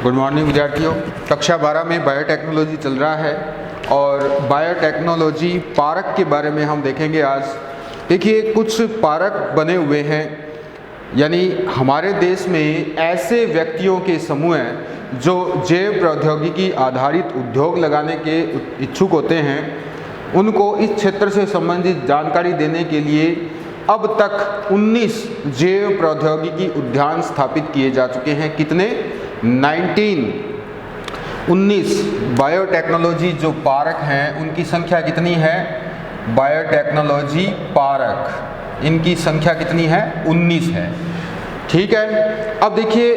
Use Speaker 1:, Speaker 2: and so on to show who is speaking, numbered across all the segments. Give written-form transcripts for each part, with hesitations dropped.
Speaker 1: Good morning विद्यार्थियों। कक्षा 12 में बायोटेक्नोलॉजी चल रहा है और बायोटेक्नोलॉजी पार्क के बारे में हम देखेंगे आज। देखिए, कुछ पार्क बने हुए हैं, यानी हमारे देश में ऐसे व्यक्तियों के समूह हैं जो जैव प्रौद्योगिकी आधारित उद्योग लगाने के इच्छुक होते हैं। उनको इस क्षेत्र से संबंधित जानकारी देने के लिए अब तक 19 जैव प्रौद्योगिकी उद्यान स्थापित किए जा चुके हैं। कितने? 19 बायोटेक्नोलॉजी जो पार्क हैं उनकी संख्या कितनी है? बायोटेक्नोलॉजी पार्क, इनकी संख्या कितनी है? 19 है। ठीक है। अब देखिए,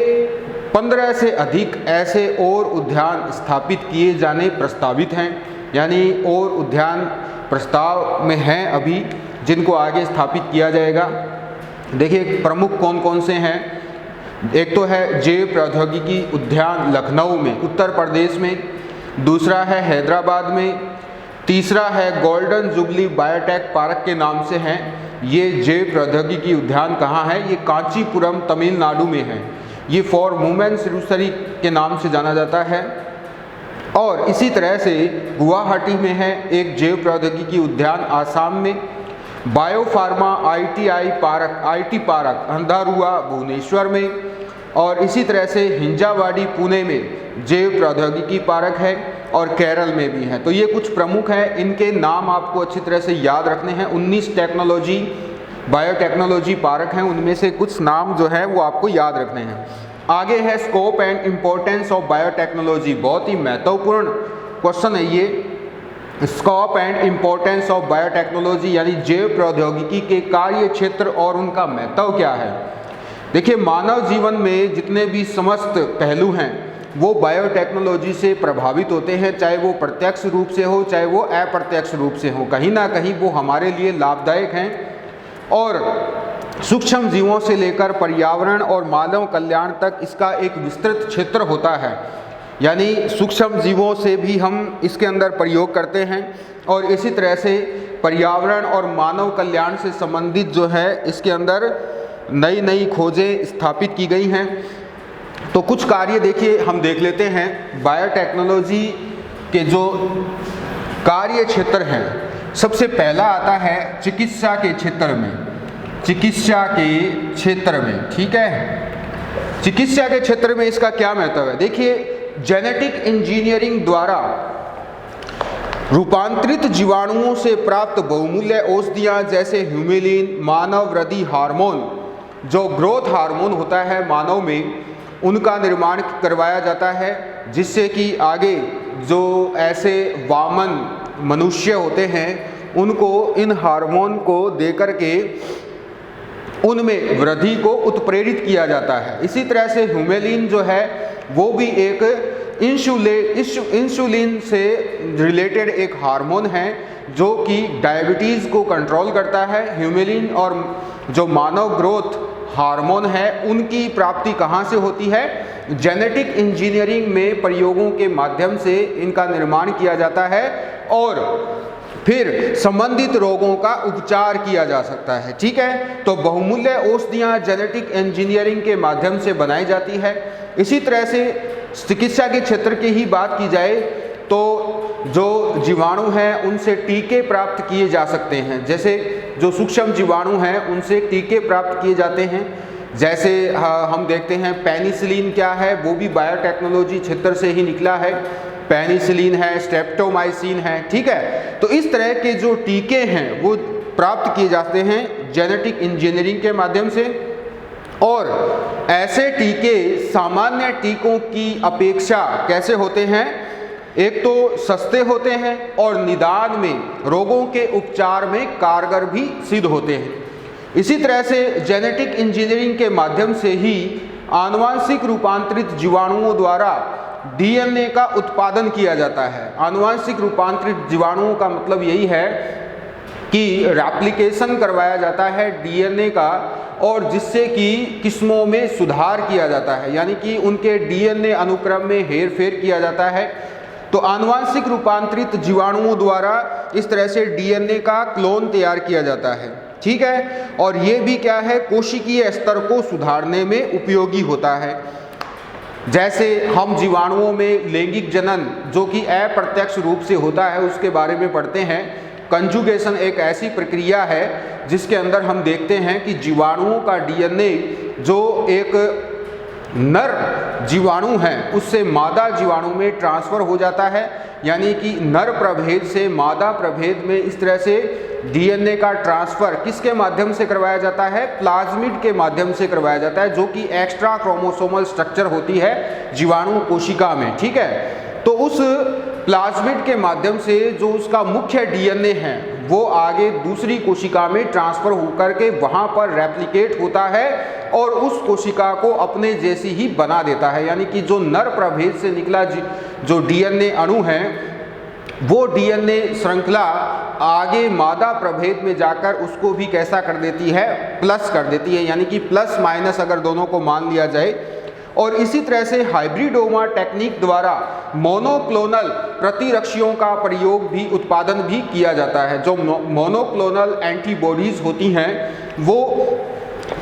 Speaker 1: 15 से अधिक ऐसे और उद्यान स्थापित किए जाने प्रस्तावित हैं, यानी और उद्यान प्रस्ताव में हैं अभी, जिनको आगे स्थापित किया जाएगा। देखिए, प्रमुख कौन कौन से हैं। एक तो है जैव प्रौद्योगिकी उद्यान लखनऊ में, उत्तर प्रदेश में। दूसरा है हैदराबाद में। तीसरा है गोल्डन जुबली बायोटेक पार्क के नाम से है। ये जैव प्रौद्योगिकी उद्यान कहाँ है? ये कांचीपुरम तमिलनाडु में है। ये फॉर वुमेन्स रिसर्च के नाम से जाना जाता है। और इसी तरह से गुवाहाटी में है एक जैव प्रौद्योगिकी उद्यान, आसाम में। बायोफार्मा आईटी पार्क अंधारुआ भुवनेश्वर में। और इसी तरह से हिंजावाड़ी पुणे में जैव प्रौद्योगिकी पार्क है और केरल में भी है। तो ये कुछ प्रमुख हैं, इनके नाम आपको अच्छी तरह से याद रखने हैं। 19 बायोटेक्नोलॉजी पार्क हैं, उनमें से कुछ नाम जो है वो आपको याद रखने हैं। आगे है scope and importance of biotechnology. बहुत ही महत्वपूर्ण क्वेश्चन है ये। Scope and importance of biotechnology यानी जैव प्रौद्योगिकी के कार्य क्षेत्र और उनका महत्व क्या है। देखिए, मानव जीवन में जितने भी समस्त पहलू हैं वो बायोटेक्नोलॉजी से प्रभावित होते हैं, चाहे वो प्रत्यक्ष रूप से हो चाहे वो अप्रत्यक्ष रूप से हो। कहीं ना कहीं वो हमारे लिए लाभदायक हैं और सूक्ष्म जीवों से लेकर पर्यावरण और मानव कल्याण तक इसका एक विस्तृत क्षेत्र होता है। यानी सूक्ष्म जीवों से भी हम इसके अंदर प्रयोग करते हैं और इसी तरह से पर्यावरण और मानव कल्याण से संबंधित जो है इसके अंदर नई नई खोजें स्थापित की गई हैं। तो कुछ कार्य देखिए हम देख लेते हैं। बायोटेक्नोलॉजी के जो कार्य क्षेत्र हैं, सबसे पहला आता है चिकित्सा के क्षेत्र में। चिकित्सा के क्षेत्र में, ठीक है। चिकित्सा के क्षेत्र में इसका क्या महत्व है? देखिए, जेनेटिक इंजीनियरिंग द्वारा रूपांतरित जीवाणुओं से प्राप्त बहुमूल्य औषधियाँ जैसे ह्यूमेलिन, मानव वृद्धि हार्मोन, जो ग्रोथ हार्मोन होता है मानव में, उनका निर्माण करवाया जाता है, जिससे कि आगे जो ऐसे वामन मनुष्य होते हैं उनको इन हार्मोन को देकर के उनमें वृद्धि को उत्प्रेरित किया जाता है। इसी तरह से ह्यूमेलिन जो है वो भी एक इंसुलिन से रिलेटेड एक हार्मोन है जो कि डायबिटीज़ को कंट्रोल करता है। ह्यूमेलिन और जो मानव ग्रोथ हार्मोन है उनकी प्राप्ति कहाँ से होती है? जेनेटिक इंजीनियरिंग में प्रयोगों के माध्यम से इनका निर्माण किया जाता है और फिर संबंधित रोगों का उपचार किया जा सकता है। ठीक है। तो बहुमूल्य औषधियाँ जेनेटिक इंजीनियरिंग के माध्यम से बनाई जाती है। इसी तरह से चिकित्सा के क्षेत्र की ही बात की जाए तो जो जीवाणु हैं उनसे टीके प्राप्त किए जा सकते हैं। जैसे जो सूक्ष्म जीवाणु हैं उनसे टीके प्राप्त किए जाते हैं। जैसे हम देखते हैं पेनिसिलिन क्या है, वो भी बायोटेक्नोलॉजी क्षेत्र से ही निकला है। पेनिसिलिन है, स्ट्रेप्टोमाइसिन है, ठीक है। तो इस तरह के जो टीके हैं वो प्राप्त किए जाते हैं जेनेटिक इंजीनियरिंग के माध्यम से। और ऐसे टीके सामान्य टीकों की अपेक्षा कैसे होते हैं? एक तो सस्ते होते हैं और निदान में, रोगों के उपचार में कारगर भी सिद्ध होते हैं। इसी तरह से जेनेटिक इंजीनियरिंग के माध्यम से ही आनुवांशिक रूपांतरित जीवाणुओं द्वारा डीएनए का उत्पादन किया जाता है। आनुवांशिक रूपांतरित जीवाणुओं का मतलब यही है कि रेप्लिकेशन करवाया जाता है डीएनए का, और जिससे कि किस्मों में सुधार किया जाता है, यानी कि उनके डीएनए अनुक्रम में हेरफेर किया जाता है। तो आनुवांशिक रूपांतरित जीवाणुओं द्वारा इस तरह से डीएनए का क्लोन तैयार किया जाता है। ठीक है। और ये भी क्या है, कोशिकीय स्तर को सुधारने में उपयोगी होता है। जैसे हम जीवाणुओं में लैंगिक जनन जो कि अप्रत्यक्ष रूप से होता है उसके बारे में पढ़ते हैं। कंजुगेशन एक ऐसी प्रक्रिया है जिसके अंदर हम देखते हैं कि जीवाणुओं का डीएनए जो एक नर जीवाणु है उससे मादा जीवाणु में ट्रांसफ़र हो जाता है, यानी कि नर प्रभेद से मादा प्रभेद में इस तरह से डीएनए का ट्रांसफ़र किसके माध्यम से करवाया जाता है? प्लाज्मिड के माध्यम से करवाया जाता है, जो कि एक्स्ट्रा क्रोमोसोमल स्ट्रक्चर होती है जीवाणु कोशिका में। ठीक है, तो उस प्लाज्मिड के माध्यम से जो उसका मुख्य डीएनए है वो आगे दूसरी कोशिका में ट्रांसफ़र होकर के वहाँ पर रेप्लिकेट होता है और उस कोशिका को अपने जैसी ही बना देता है, यानी कि जो नर प्रभेद से निकला जो डीएनए अणु है वो डीएनए श्रृंखला आगे मादा प्रभेद में जाकर उसको भी कैसा कर देती है? प्लस कर देती है, यानी कि प्लस माइनस अगर दोनों को मान लिया जाए। और इसी तरह से हाइब्रिडोमा टेक्निक द्वारा मोनोक्लोनल प्रतिरक्षियों का प्रयोग भी उत्पादन भी किया जाता है। जो मोनोक्लोनल एंटीबॉडीज होती हैं वो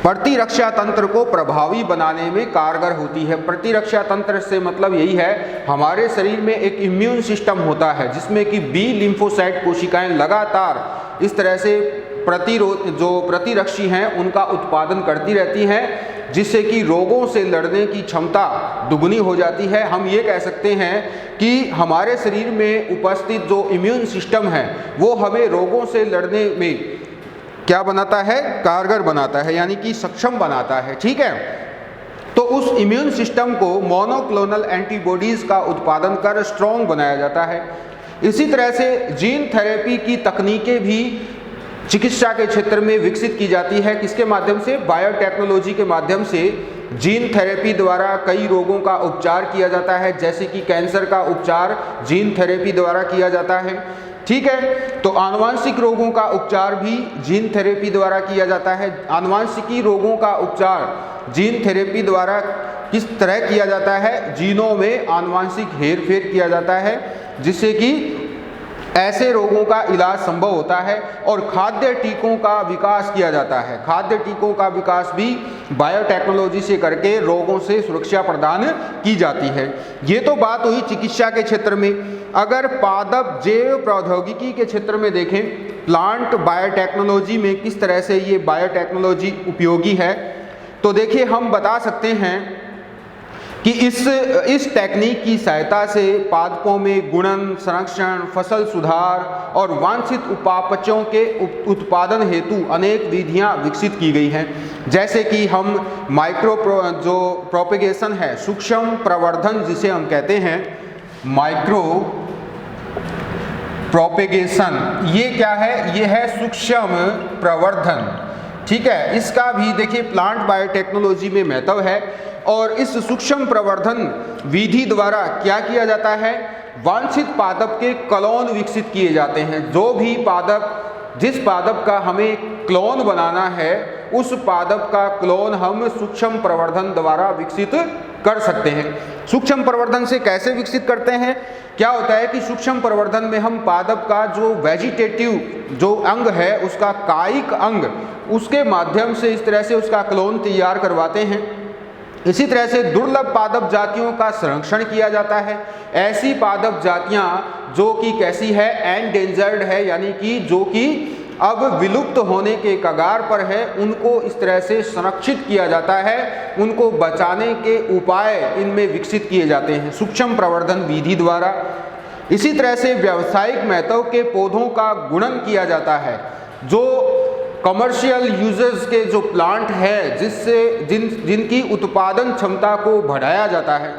Speaker 1: प्रतिरक्षा तंत्र को प्रभावी बनाने में कारगर होती है। प्रतिरक्षा तंत्र से मतलब यही है, हमारे शरीर में एक इम्यून सिस्टम होता है जिसमें कि बी लिम्फोसाइट कोशिकाएं लगातार इस तरह से जो प्रतिरक्षी हैं उनका उत्पादन करती रहती हैं, जिससे कि रोगों से लड़ने की क्षमता दुगनी हो जाती है। हम ये कह सकते हैं कि हमारे शरीर में उपस्थित जो इम्यून सिस्टम है वो हमें रोगों से लड़ने में क्या बनाता है? कारगर बनाता है, यानी कि सक्षम बनाता है। ठीक है, तो उस इम्यून सिस्टम को मोनोक्लोनल एंटीबॉडीज का उत्पादन कर स्ट्रॉन्ग बनाया जाता है। इसी तरह से जीन थेरेपी की तकनीकें भी चिकित्सा के क्षेत्र में विकसित की जाती है। किसके माध्यम से? बायोटेक्नोलॉजी के माध्यम से जीन थेरेपी द्वारा कई रोगों का उपचार किया जाता है, जैसे कि कैंसर का उपचार जीन थेरेपी द्वारा किया जाता है। ठीक है, तो आनुवांशिक रोगों का उपचार भी जीन थेरेपी द्वारा किया जाता है। आनुवांशिकी रोगों का उपचार जीन थेरेपी द्वारा किस तरह किया जाता है? जीनों में आनुवांशिक हेरफेर किया जाता है जिससे कि ऐसे रोगों का इलाज संभव होता है। और खाद्य टीकों का विकास किया जाता है। खाद्य टीकों का विकास भी बायोटेक्नोलॉजी से करके रोगों से सुरक्षा प्रदान की जाती है। ये तो बात हुई चिकित्सा के क्षेत्र में। अगर पादप जैव प्रौद्योगिकी के क्षेत्र में देखें, प्लांट बायोटेक्नोलॉजी में किस तरह से ये बायोटेक्नोलॉजी उपयोगी है, तो देखिए हम बता सकते हैं कि इस टेक्निक की सहायता से पादपों में गुणन, संरक्षण, फसल सुधार और वांछित उपापचयों के उत्पादन हेतु अनेक विधियां विकसित की गई हैं। जैसे कि हम जो प्रोपेगेशन है, सूक्ष्म प्रवर्धन जिसे हम कहते हैं, माइक्रो प्रोपेगेशन, ये क्या है? ये है सूक्ष्म प्रवर्धन। ठीक है, इसका भी देखिए प्लांट बायोटेक्नोलॉजी में महत्व है। और इस सूक्ष्म प्रवर्धन विधि द्वारा क्या किया जाता है? वांछित पादप के क्लोन विकसित किए जाते हैं। जो भी पादप, जिस पादप का हमें क्लोन बनाना है उस पादप का क्लोन हम सूक्ष्म प्रवर्धन द्वारा विकसित कर सकते हैं। सूक्ष्म प्रवर्धन से कैसे विकसित करते हैं? क्या होता है कि सूक्ष्म प्रवर्धन में हम पादप का जो वेजिटेटिव जो अंग है, उसका कायिक अंग, उसके माध्यम से इस तरह से उसका क्लोन तैयार करवाते हैं। इसी तरह से दुर्लभ पादप जातियों का संरक्षण किया जाता है। ऐसी पादप जातियां जो कि कैसी है? एंडेंजर्ड है, यानी कि जो कि अब विलुप्त होने के कगार पर है, उनको इस तरह से संरक्षित किया जाता है। उनको बचाने के उपाय इनमें विकसित किए जाते हैं सूक्ष्म प्रवर्धन विधि द्वारा। इसी तरह से व्यावसायिक महत्व के पौधों का गुणन किया जाता है। जो कमर्शियल यूजर्स के जो प्लांट है जिनकी उत्पादन क्षमता को बढ़ाया जाता है,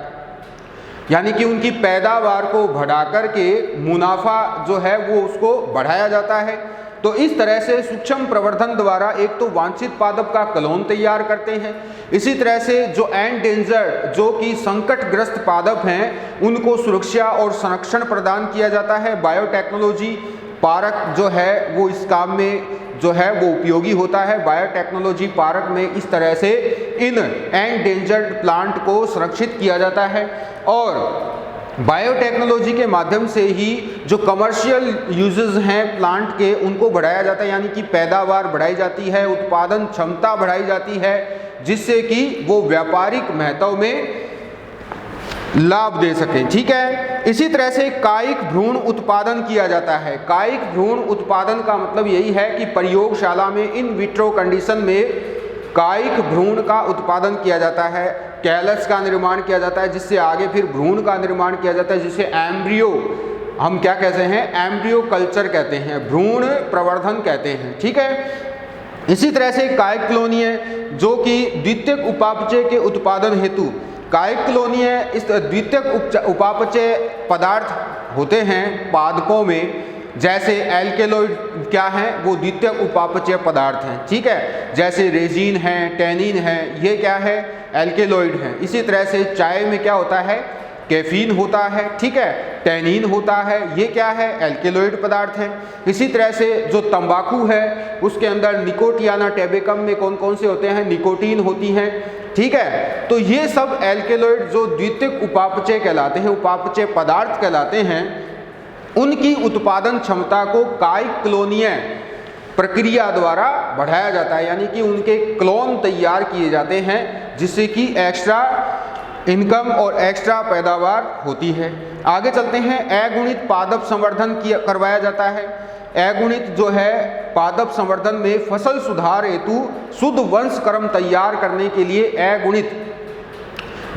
Speaker 1: यानी कि उनकी पैदावार को बढ़ा करके मुनाफा जो है वो उसको बढ़ाया जाता है। तो इस तरह से सूक्ष्म प्रवर्धन द्वारा एक तो वांछित पादप का क्लोन तैयार करते हैं। इसी तरह से जो एंडेंजर्ड, जो कि संकटग्रस्त पादप हैं, उनको सुरक्षा और संरक्षण प्रदान किया जाता है। बायोटेक्नोलॉजी पार्क जो है वो इस काम में जो है वो उपयोगी होता है। बायोटेक्नोलॉजी पार्क में इस तरह से इन एंडेंजर्ड प्लांट को संरक्षित किया जाता है। और बायोटेक्नोलॉजी के माध्यम से ही जो कमर्शियल यूजेस हैं प्लांट के, उनको बढ़ाया जाता है, यानी कि पैदावार बढ़ाई जाती है, उत्पादन क्षमता बढ़ाई जाती है, जिससे कि वो व्यापारिक महत्व में लाभ दे सकें। ठीक है, इसी तरह से कायिक भ्रूण उत्पादन किया जाता है। कायिक भ्रूण उत्पादन का मतलब यही है कि प्रयोगशाला में इन विट्रो कंडीशन में कायिक भ्रूण का उत्पादन किया जाता है, कैलस का निर्माण किया जाता है, जिससे आगे फिर भ्रूण का निर्माण किया जाता है, जिसे एम्ब्रियो हम क्या कहते हैं, एम्ब्रियो कल्चर कहते हैं, भ्रूण प्रवर्धन कहते हैं। ठीक है, इसी तरह से कायिक कॉलोनी है जो कि द्वितीयक उपापचय के उत्पादन हेतु, कायिक कॉलोनी है इस द्वितीयक उपापचय पदार्थ होते हैं पादपों में, जैसे एल्केलॉइड क्या है, वो द्वितीयक उपापचय पदार्थ हैं। ठीक है, जैसे रेजिन है, टेनिन है, ये क्या है, एल्केलॉइड है। इसी तरह से चाय में क्या होता है, कैफीन होता है। ठीक है, टेनिन होता है, ये क्या है, एल्केलॉइड पदार्थ है। इसी तरह से जो तंबाकू है उसके अंदर निकोटियाना टैबेकम में कौन कौन से होते हैं, निकोटीन होती हैं। ठीक है, तो ये सब एल्केलॉइड जो द्वितीयक उपापचय कहलाते हैं, उपापचय पदार्थ कहलाते हैं, उनकी उत्पादन क्षमता को कायिक कॉलोनीय प्रक्रिया द्वारा बढ़ाया जाता है, यानी कि उनके क्लोन तैयार किए जाते हैं, जिससे कि एक्स्ट्रा इनकम और एक्स्ट्रा पैदावार होती है। आगे चलते हैं, अगुणित पादप संवर्धन करवाया जाता है। अगुणित जो है पादप संवर्धन में फसल सुधार हेतु शुद्ध वंश क्रम तैयार करने के लिए अगुणित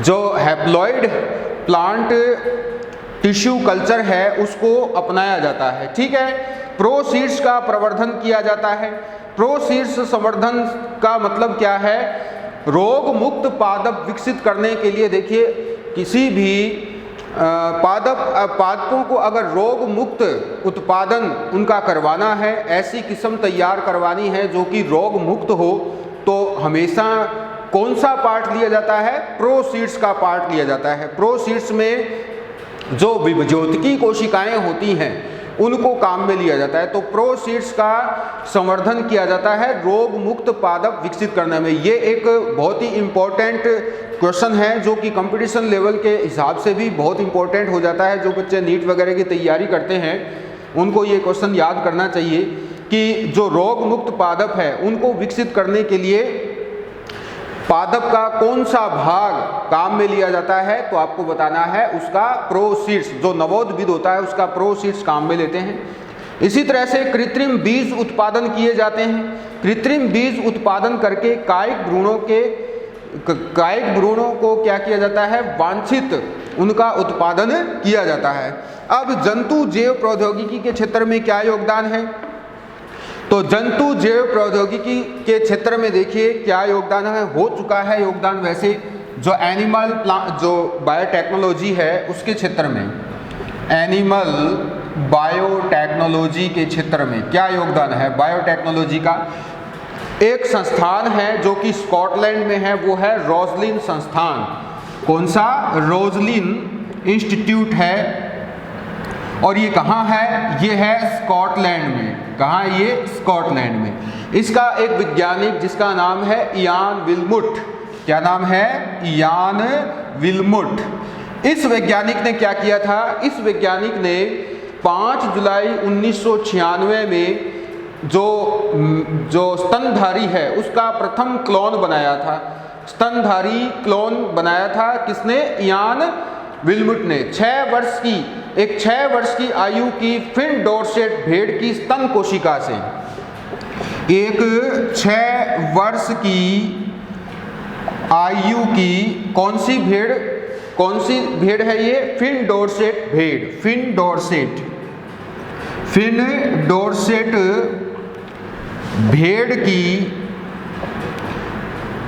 Speaker 1: जो हैप्लॉइड प्लांट टिश्यू कल्चर है उसको अपनाया जाता है। ठीक है, प्रोसीड्स का प्रवर्धन किया जाता है। प्रोसीड्स संवर्धन का मतलब क्या है, रोग मुक्त पादप विकसित करने के लिए देखिए किसी भी पादपों को अगर रोग मुक्त उत्पादन उनका करवाना है, ऐसी किस्म तैयार करवानी है जो कि रोग मुक्त हो, तो हमेशा कौन सा पार्ट लिया जाता है, प्रोसीड्स का पार्ट लिया जाता है। प्रोसीड्स में जो विभज्योतिकी कोशिकाएं होती हैं उनको काम में लिया जाता है। तो प्रोसीड्स का संवर्धन किया जाता है रोग मुक्त पादप विकसित करने में। ये एक बहुत ही इम्पोर्टेंट क्वेश्चन है जो कि कंपटीशन लेवल के हिसाब से भी बहुत इम्पोर्टेंट हो जाता है। जो बच्चे नीट वगैरह की तैयारी करते हैं उनको ये क्वेश्चन याद करना चाहिए कि जो रोग मुक्त पादप है उनको विकसित करने के लिए पादप का कौन सा भाग काम में लिया जाता है, तो आपको बताना है उसका प्रोसीड्स, जो नवोद्भिद होता है उसका प्रोसीड्स काम में लेते हैं। इसी तरह से कृत्रिम बीज उत्पादन किए जाते हैं। कृत्रिम बीज उत्पादन करके कायिक भ्रूणों को क्या किया जाता है, वांछित उनका उत्पादन किया जाता है। अब जंतु जैव प्रौद्योगिकी के क्षेत्र में क्या योगदान है, तो जंतु जैव प्रौद्योगिकी के क्षेत्र में देखिए क्या योगदान है, हो चुका है योगदान। वैसे जो एनिमल जो बायोटेक्नोलॉजी है उसके क्षेत्र में, एनिमल बायोटेक्नोलॉजी के क्षेत्र में क्या योगदान है बायोटेक्नोलॉजी का, एक संस्थान है जो कि स्कॉटलैंड में है, वो है रोजलिन संस्थान। कौन सा, रोजलिन इंस्टीट्यूट है, और ये कहाँ है, ये है स्कॉटलैंड में। कहाँ है ये, स्कॉटलैंड में। इसका एक वैज्ञानिक जिसका नाम है इयान विल्मुट, क्या नाम है, इयान विल्मुट। इस वैज्ञानिक ने क्या किया था, इस वैज्ञानिक ने 5 जुलाई 1996 में जो स्तनधारी है उसका प्रथम क्लोन बनाया था। स्तनधारी क्लोन बनाया था किसने, इयान विल्मुट ने। 6 वर्ष की आयु की फिन डॉर्सेट भेड़ की स्तन कोशिका से, एक 6 वर्ष की आयु की कौन सी भेड़ है ये, फिन डॉर्सेट भेड़, फिन डॉर्सेट भेड़ की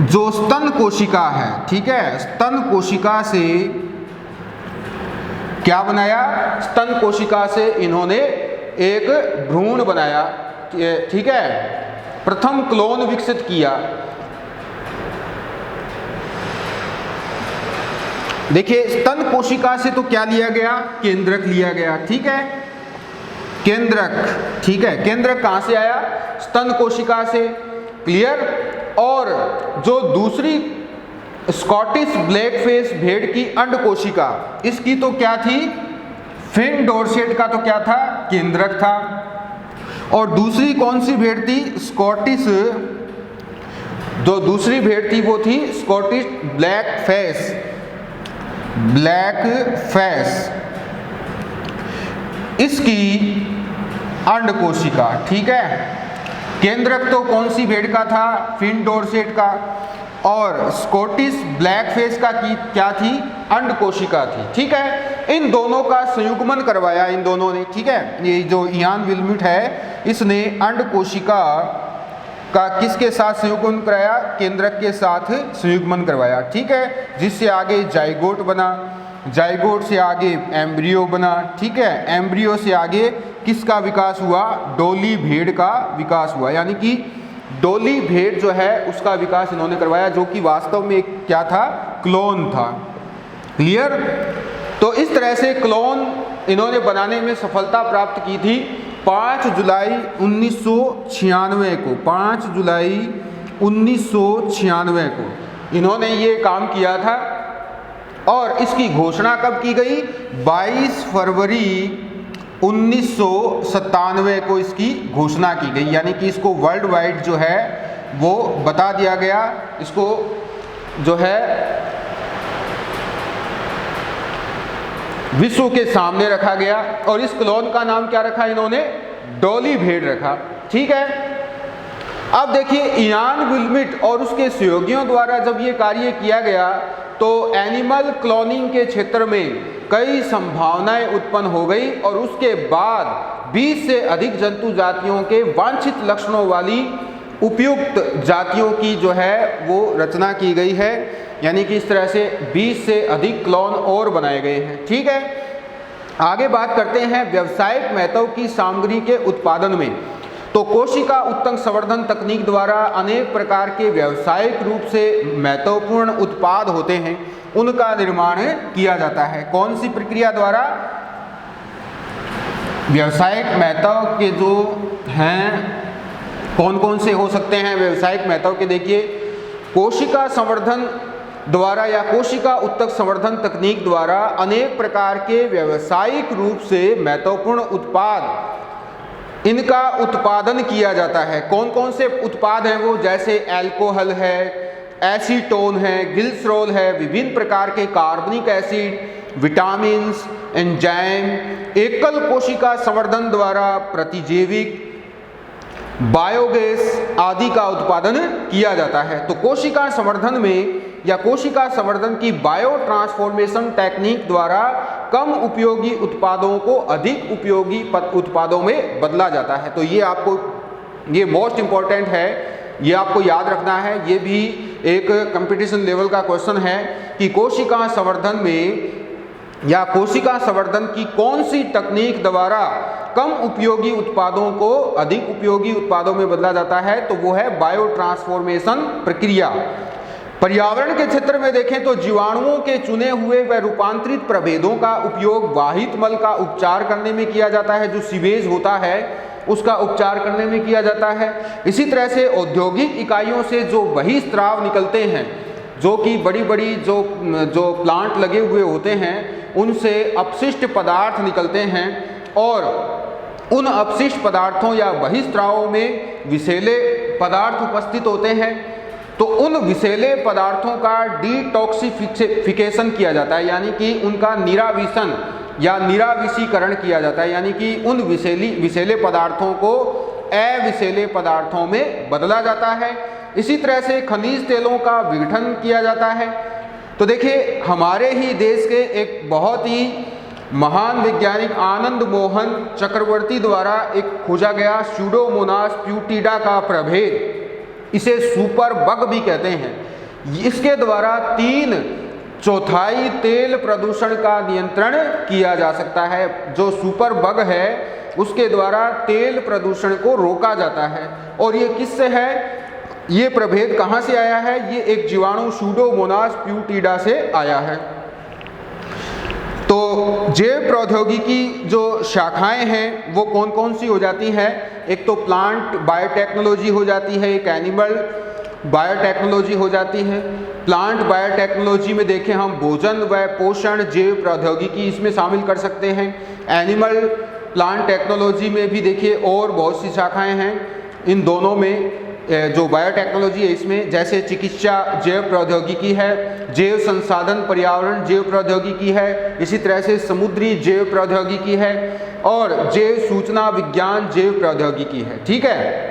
Speaker 1: जो स्तन कोशिका है, ठीक है, स्तन कोशिका से क्या बनाया, स्तन कोशिका से इन्होंने एक भ्रूण बनाया, ठीक है, प्रथम क्लोन विकसित किया। देखिए स्तन कोशिका से तो क्या लिया गया, केंद्रक लिया गया, ठीक है, केंद्रक, ठीक है, केंद्रक कहां से आया, स्तन कोशिका से, क्लियर। और जो दूसरी स्कॉटिश ब्लैक फेस भेड़ की अंड कोशिका, इसकी तो क्या थी, फिन डॉर्सेट का तो क्या था, केंद्रक था। और दूसरी कौन सी भेड़ थी, स्कॉटिश, जो दूसरी भेड़ थी वो थी स्कॉटिश ब्लैक फेस ब्लैक फैस, इसकी अंड कोशिका, ठीक है। केंद्रक तो कौन सी भेड़ का था? फिन डोरसेट का। और स्कॉटिश ब्लैक फेस का क्या थी? अंड कोशिका थी, ठीक है। इन दोनों का संयुग्मन करवाया इन दोनों ने, ठीक है। ये जो इयान विल्मट है इसने अंड कोशिका का किसके साथ संयुग्मन कराया? केंद्रक के साथ संयुग्मन करवाया, ठीक है। जिससे आगे जाइगोट बना, जाइगोट से आगे एम्ब्रियो बना, ठीक है। एम्ब्रियो से आगे किसका विकास हुआ? डोली भेड़ का विकास हुआ, यानी कि डोली भेड़ जो है उसका विकास इन्होंने करवाया, जो कि वास्तव में क्या था? क्लोन था। क्लियर? तो इस तरह से क्लोन इन्होंने बनाने में सफलता प्राप्त की थी। 5 जुलाई 1996 को, 5 जुलाई 1996 को इन्होंने ये काम किया था। और इसकी घोषणा कब की गई? 22 फरवरी 1997 को इसकी घोषणा की गई, यानी कि इसको वर्ल्ड वाइड जो है वो बता दिया गया, इसको जो है विश्व के सामने रखा गया। और इस क्लोन का नाम क्या रखा इन्होंने? डोली भेड़ रखा, ठीक है। अब देखिए इयान विल्मट और उसके सहयोगियों द्वारा जब ये कार्य किया गया तो एनिमल क्लोनिंग के क्षेत्र में कई संभावनाएं उत्पन्न हो गई और उसके बाद 20 से अधिक जंतु जातियों के वांछित लक्षणों वाली उपयुक्त जातियों की जो है वो रचना की गई है, यानी कि इस तरह से 20 से अधिक क्लोन और बनाए गए हैं, ठीक है। आगे बात करते हैं व्यावसायिक महत्व की सामग्री के उत्पादन में। तो कोशिका उत्तक संवर्धन तकनीक द्वारा अनेक प्रकार के व्यावसायिक रूप से महत्वपूर्ण उत्पाद होते हैं, उनका निर्माण किया जाता है। कौन सी प्रक्रिया द्वारा? व्यावसायिक महत्व के जो हैं कौन कौन से हो सकते हैं व्यावसायिक महत्व के? देखिए कोशिका संवर्धन द्वारा या कोशिका उत्तक संवर्धन तकनीक द्वारा अनेक प्रकार के व्यावसायिक रूप से महत्वपूर्ण उत्पाद इनका उत्पादन किया जाता है। कौन कौन से उत्पाद हैं वो? जैसे अल्कोहल है, एसीटोन है, ग्लिसरॉल है, विभिन्न प्रकार के कार्बनिक एसिड, विटामिन्स, एंजाइम, एकल कोशिका संवर्धन द्वारा प्रतिजैविक, बायोगैस आदि का उत्पादन किया जाता है। तो कोशिका संवर्धन में या कोशिका संवर्धन की बायो ट्रांसफॉर्मेशन टेक्निक द्वारा कम उपयोगी उत्पादों को अधिक उपयोगी उत्पादों में बदला जाता है। तो ये आपको, ये मोस्ट इंपॉर्टेंट है, ये आपको याद रखना है। ये भी एक कंपटीशन लेवल का क्वेश्चन है कि कोशिका संवर्धन में या कोशिका संवर्धन की कौन सी तकनीक द्वारा कम उपयोगी उत्पादों को अधिक उपयोगी उत्पादों में बदला जाता है? तो वो है बायो ट्रांसफॉर्मेशन प्रक्रिया। पर्यावरण के क्षेत्र में देखें तो जीवाणुओं के चुने हुए व रूपांतरित प्रभेदों का उपयोग वाहित मल का उपचार करने में किया जाता है, जो सीवेज होता है उसका उपचार करने में किया जाता है। इसी तरह से औद्योगिक इकाइयों से जो बहिस्त्राव निकलते हैं, जो कि बड़ी बड़ी जो प्लांट लगे हुए होते हैं उनसे अपशिष्ट पदार्थ निकलते हैं और उन अपशिष्ट पदार्थों या बहिस्त्रावों में विषैले पदार्थ उपस्थित होते हैं। तो उन विषैले पदार्थों का डिटॉक्सिफिकेशन किया जाता है, यानी कि उनका निराविशन या निराविषीकरण किया जाता है, यानी कि उन विषैले पदार्थों को अविषैले पदार्थों में बदला जाता है। इसी तरह से खनिज तेलों का विघटन किया जाता है। तो देखिए हमारे ही देश के एक बहुत ही महान वैज्ञानिक आनंद मोहन चक्रवर्ती द्वारा एक खोजा गया स्यूडोमोनास प्यूटिडा का प्रभेद, इसे सुपर बग भी कहते हैं, इसके द्वारा 3/4 तेल प्रदूषण का नियंत्रण किया जा सकता है। जो सुपर बग है उसके द्वारा तेल प्रदूषण को रोका जाता है। और ये किससे है? ये प्रभेद कहाँ से आया है? ये एक जीवाणु स्यूडोमोनास प्यूटिडा से आया है। तो जैव प्रौद्योगिकी जो शाखाएं हैं वो कौन कौन सी हो जाती हैं? एक तो प्लांट बायोटेक्नोलॉजी हो जाती है, एक एनिमल बायोटेक्नोलॉजी हो जाती है। प्लांट बायोटेक्नोलॉजी में देखें हम भोजन व पोषण जैव प्रौद्योगिकी इसमें शामिल कर सकते हैं। एनिमल प्लांट टेक्नोलॉजी में भी देखिए और बहुत सी शाखाएं हैं इन दोनों में। जो बायोटेक्नोलॉजी है इसमें जैसे चिकित्सा जैव प्रौद्योगिकी है, जैव संसाधन पर्यावरण जैव प्रौद्योगिकी है, इसी तरह से समुद्री जैव प्रौद्योगिकी है और जैव सूचना विज्ञान जैव प्रौद्योगिकी है। ठीक है,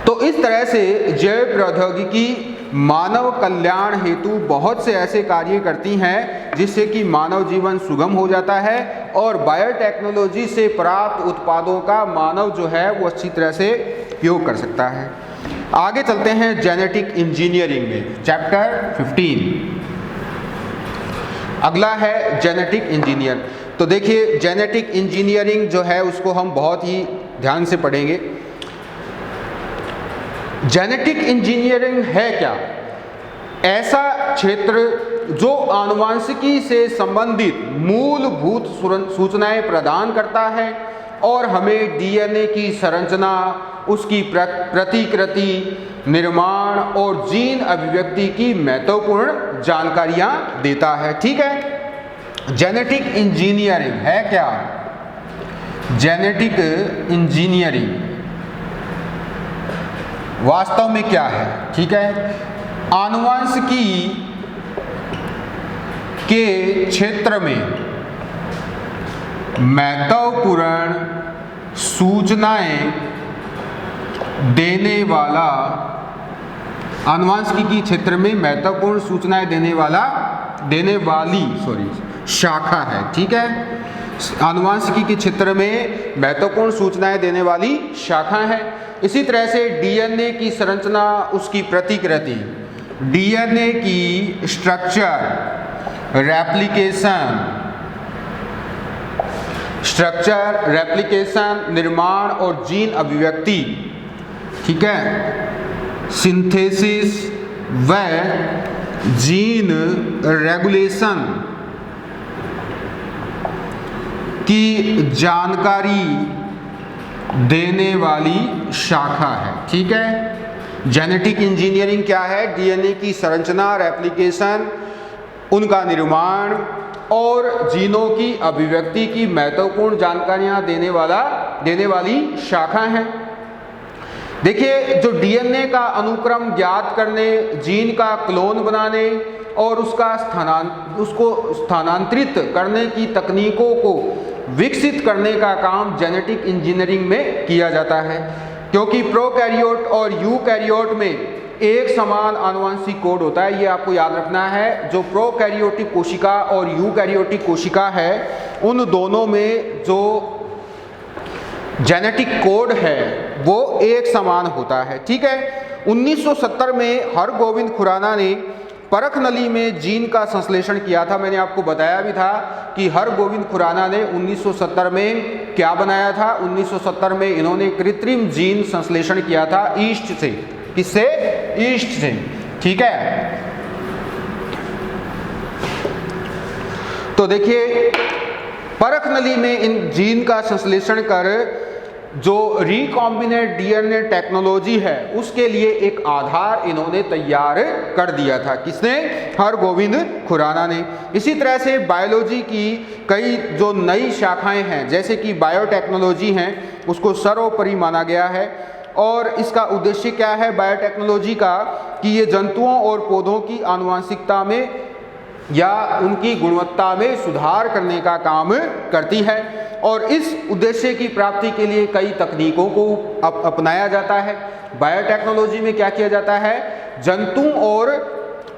Speaker 1: तो इस तरह से जैव प्रौद्योगिकी मानव कल्याण हेतु बहुत से ऐसे कार्य करती हैं जिससे कि मानव जीवन सुगम हो जाता है और बायोटेक्नोलॉजी से प्राप्त उत्पादों का मानव जो है वो अच्छी तरह से उपयोग कर सकता है। आगे चलते हैं जेनेटिक इंजीनियरिंग में, चैप्टर 15। अगला है जेनेटिक इंजीनियर। तो देखिए जेनेटिक इंजीनियरिंग जो है उसको हम बहुत ही ध्यान से पढ़ेंगे। जेनेटिक इंजीनियरिंग है क्या? ऐसा क्षेत्र जो आनुवंशिकी से संबंधित मूलभूत सूचनाएं प्रदान करता है और हमें डीएनए की संरचना, उसकी प्रतिकृति, निर्माण और जीन अभिव्यक्ति की महत्वपूर्ण जानकारियां देता है। ठीक है, जेनेटिक इंजीनियरिंग है क्या? जेनेटिक इंजीनियरिंग वास्तव में क्या है? ठीक है, आनुवंशिकी के क्षेत्र में महत्वपूर्ण सूचनाएं देने वाला, आनुवंशिकी के क्षेत्र में महत्वपूर्ण सूचनाएं देने वाली शाखा है। ठीक है, आनुवंशिकी के क्षेत्र में महत्वपूर्ण सूचनाएं देने वाली शाखा है। इसी तरह से डीएनए की संरचना, उसकी प्रतिकृति, डीएनए की स्ट्रक्चर, रेप्लिकेशन, निर्माण और जीन अभिव्यक्ति, ठीक है, सिंथेसिस व जीन रेगुलेशन की जानकारी देने वाली शाखा है। ठीक है, जेनेटिक इंजीनियरिंग क्या है? डीएनए की संरचना, रेप्लिकेशन, उनका निर्माण और जीनों की अभिव्यक्ति की महत्वपूर्ण जानकारियां देने वाली शाखा है। देखिए, जो डीएनए का अनुक्रम ज्ञात करने, जीन का क्लोन बनाने और उसको स्थानांतरित करने की तकनीकों को विकसित करने का काम जेनेटिक इंजीनियरिंग में किया जाता है, क्योंकि प्रोकैरियोट और यूकैरियोट में एक समान आनुवंशिक कोड होता है। ये आपको याद रखना है। जो प्रोकैरियोटिक कोशिका और यूकैरियोटिक कोशिका है, उन दोनों में जो जेनेटिक कोड है वो एक समान होता है। ठीक है, 1970 में हरगोविंद खुराना ने परख नली में जीन का संश्लेषण किया था। मैंने आपको बताया भी था कि हरगोविंद खुराना ने 1970 में क्या बनाया था। 1970 में इन्होंने कृत्रिम जीन संश्लेषण किया था ईस्ट से। किससे? ईस्ट से। ठीक है, तो देखिए परख नली में इन जीन का संश्लेषण कर जो रिकॉम्बिनेट डीएनए टेक्नोलॉजी है उसके लिए एक आधार इन्होंने तैयार कर दिया था। किसने? हरगोविंद खुराना ने। इसी तरह से बायोलॉजी की कई जो नई शाखाएं हैं, जैसे कि बायोटेक्नोलॉजी हैं, उसको सर्वोपरि माना गया है। और इसका उद्देश्य क्या है बायोटेक्नोलॉजी का? कि ये जंतुओं और पौधों की आनुवंशिकता में या उनकी गुणवत्ता में सुधार करने का काम करती है और इस उद्देश्य की प्राप्ति के लिए कई तकनीकों को अपनाया जाता है। बायोटेक्नोलॉजी में क्या किया जाता है? जंतु और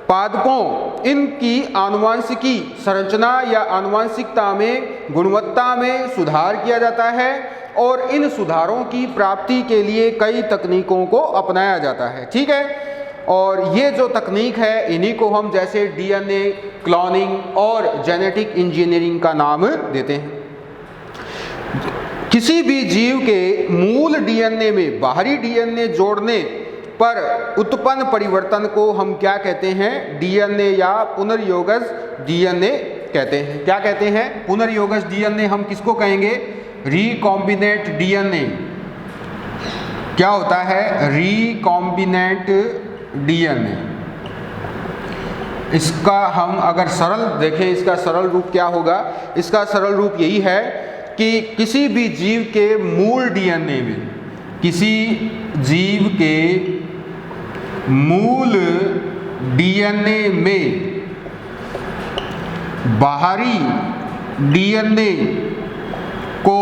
Speaker 1: पादपों, इनकी आनुवंशिकी संरचना या आनुवंशिकता में, गुणवत्ता में सुधार किया जाता है और इन सुधारों की प्राप्ति के लिए कई तकनीकों को अपनाया जाता है। ठीक है, और ये जो तकनीक है इन्हीं को हम जैसे डीएनए क्लोनिंग और जेनेटिक इंजीनियरिंग का नाम देते हैं। किसी भी जीव के मूल डीएनए में बाहरी डीएनए जोड़ने पर उत्पन्न परिवर्तन को हम क्या कहते हैं? डीएनए या पुनर्योगज डीएनए कहते हैं। क्या कहते हैं? पुनर्योगज डीएनए। हम किसको कहेंगे? Recombinant DNA. क्या होता है? Recombinant DNA. इसका हम अगर सरल देखें, इसका सरल रूप क्या होगा? इसका सरल रूप यही है कि किसी भी जीव के मूल डीएनए में किसी जीव के मूल डीएनए में बाहरी डीएनए को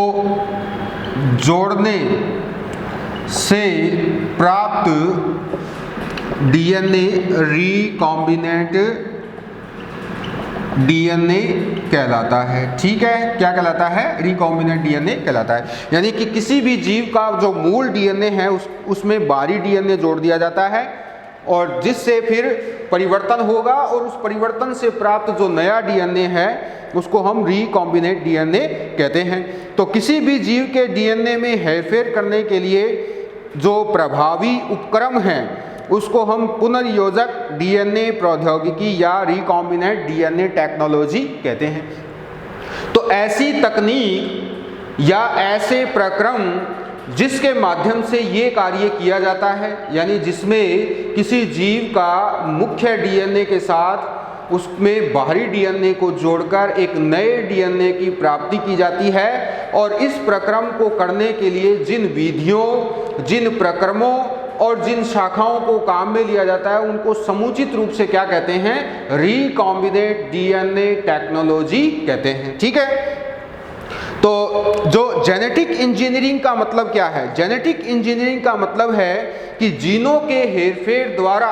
Speaker 1: जोड़ने से प्राप्त डीएनए रिकॉम्बिनेंट डीएनए कहलाता है। ठीक है, क्या कहलाता है? रिकॉम्बिनेंट डीएनए कहलाता है। यानी कि किसी भी जीव का जो मूल डीएनए है उसमें बाहरी डीएनए जोड़ दिया जाता है और जिससे फिर परिवर्तन होगा और उस परिवर्तन से प्राप्त जो नया डीएनए है उसको हम रिकॉम्बिनेंट डीएनए कहते हैं। तो किसी भी जीव के डीएनए में हेरफेर करने के लिए जो प्रभावी उपक्रम है उसको हम पुनर्योजक डीएनए प्रौद्योगिकी या रिकॉम्बिनेंट डीएनए टेक्नोलॉजी कहते हैं। तो ऐसी तकनीक या ऐसे प्रक्रम जिसके माध्यम से ये कार्य किया जाता है, यानी जिसमें किसी जीव का मुख्य डीएनए के साथ उसमें बाहरी डीएनए को जोड़कर एक नए डीएनए की प्राप्ति की जाती है और इस प्रक्रम को करने के लिए जिन विधियों, जिन प्रक्रमों और जिन शाखाओं को काम में लिया जाता है उनको समुचित रूप से क्या कहते हैं? रिकॉम्बिनेंट डीएनए टेक्नोलॉजी कहते हैं। ठीक है, तो जो जेनेटिक इंजीनियरिंग का मतलब क्या है? जेनेटिक इंजीनियरिंग का मतलब है कि जीनों के हेरफेर द्वारा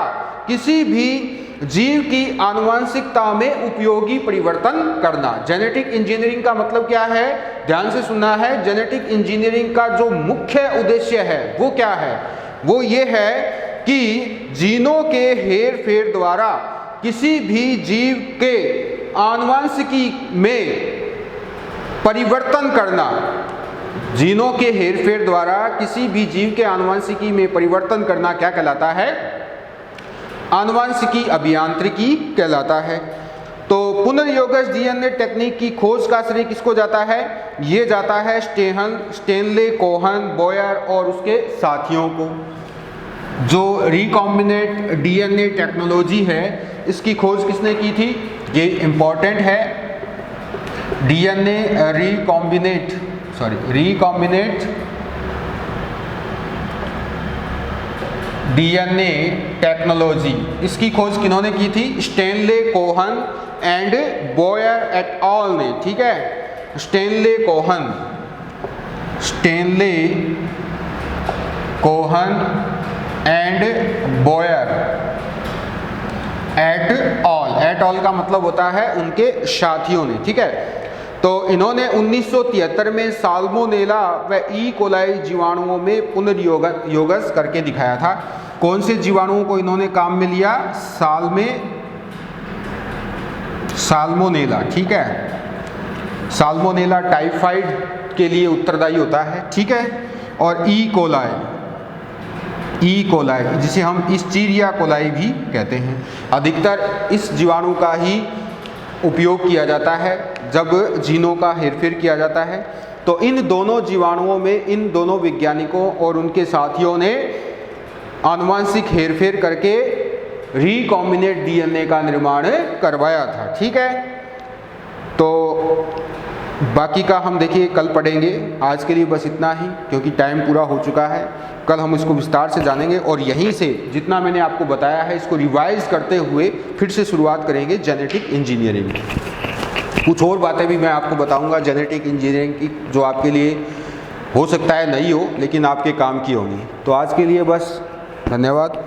Speaker 1: किसी भी जीव की आनुवंशिकता में उपयोगी परिवर्तन करना। जेनेटिक इंजीनियरिंग का मतलब क्या है? ध्यान से सुनना है। जेनेटिक इंजीनियरिंग का जो मुख्य उद्देश्य है वो क्या है? वो ये है कि जीनों के हेर फेर द्वारा किसी भी जीव के आनुवंशिकी में परिवर्तन करना। जीनों के हेरफेर द्वारा किसी भी जीव के आनुवंशिकी में परिवर्तन करना क्या कहलाता है? आनुवंशिकी अभियांत्रिकी कहलाता है। तो पुनर्योगज डीएनए टेक्निक की खोज का श्रेय किसको जाता है? ये जाता है स्टेनले, कोहन, बॉयर और उसके साथियों को। जो रिकॉम्बिनेंट डीएनए टेक्नोलॉजी है इसकी खोज किसने की थी? ये इम्पॉर्टेंट है। डीएनए रिकॉम्बिनेंट डीएनए टेक्नोलॉजी, इसकी खोज किन्होंने की थी? Stanley, Cohen and Boyer et al ने। ठीक है, Stanley, Cohen and Boyer et al का मतलब होता है उनके साथियों ने। ठीक है, तो इन्होंने 1973 में साल्मोनेला व ई कोलाई जीवाणुओं में पुनर्योगज करके दिखाया था। कौन से जीवाणुओं को इन्होंने काम में लिया? साल्मोनेला। ठीक है, साल्मोनेला टाइफाइड के लिए उत्तरदायी होता है। ठीक है, और ई कोलाई जिसे हम इस्चीरिया कोलाई भी कहते हैं। अधिकतर इस जीवाणु का ही उपयोग किया जाता है जब जीनों का हेरफेर किया जाता है। तो इन दोनों जीवाणुओं में इन दोनों वैज्ञानिकों और उनके साथियों ने आनुवंशिक हेरफेर करके रिकॉम्बिनेंट डीएनए का निर्माण करवाया था। ठीक है, तो बाकी का हम देखिए कल पढ़ेंगे। आज के लिए बस इतना ही, क्योंकि टाइम पूरा हो चुका है। कल हम इसको विस्तार से जानेंगे और यहीं से जितना मैंने आपको बताया है इसको रिवाइज करते हुए फिर से शुरुआत करेंगे जेनेटिक इंजीनियरिंग। कुछ और बातें भी मैं आपको बताऊंगा जेनेटिक इंजीनियरिंग की, जो आपके लिए हो सकता है नहीं हो लेकिन आपके काम की होंगी। तो आज के लिए बस, धन्यवाद।